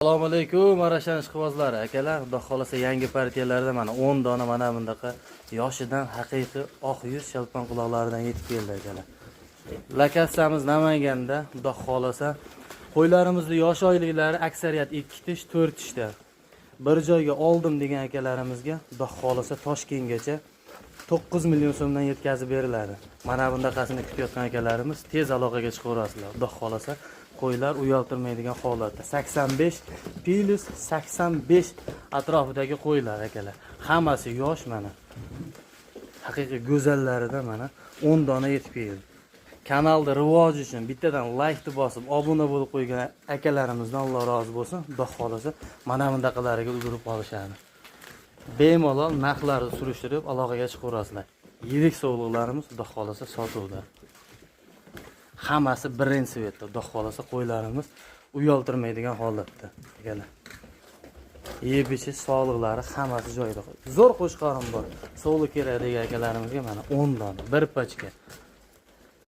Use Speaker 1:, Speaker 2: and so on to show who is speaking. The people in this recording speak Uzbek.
Speaker 1: Assalomu alaykum arashan ishqibozlar akalar. Xudo xolasa yangi partiyalarda mana 10 dona mana bundaqa yoshidan haqiqiy oq yuz shalpon quloqlaridan yetib keldi akalar. Lokatsiyamiz Namanganda. Xudo xolasa qo'ylarimizni yosh oyliklari aksariyat 2 tish, 4 tishda. Bir joyga oldim degan akalarimizga xudo xolasa Toshkentgacha 9 million so'mdan yetkazib beriladi. Mana bundaqasini kutayotgan akalarimiz tez aloqaga chiqaverasizlar. Xudo xolasa qo'ylar uyaltirmaydigan holatda 85 plus 85 atrofidagi qo'ylar akalar. Hammasi yosh mana. Haqiqiy go'zallaridan mana 10 dona yetib keldi. Kanalda rivoj uchun bittadan like bosib, obuna bo'lib qo'ygan akalarimizdan Alloh rozi bo'lsin. Xudo xolasa mana bundaqalariga ulgurib qolishadi. Bemalol narxlarni surishtirib aloqaga chiqaverasizlar. Yirik sovliqlarimiz xudo xolasa sotuvda. Hammasi birinchi svetda. Xudo xolasa qo'ylarimiz uyaltirmaydigan holatda. Akalar. Yeb-ichish sog'liqlari hammasi joyida. Zo'r qo'shqorim bor. Sovliq kerak degan akalarimizga mana 10 dona, bir pachka.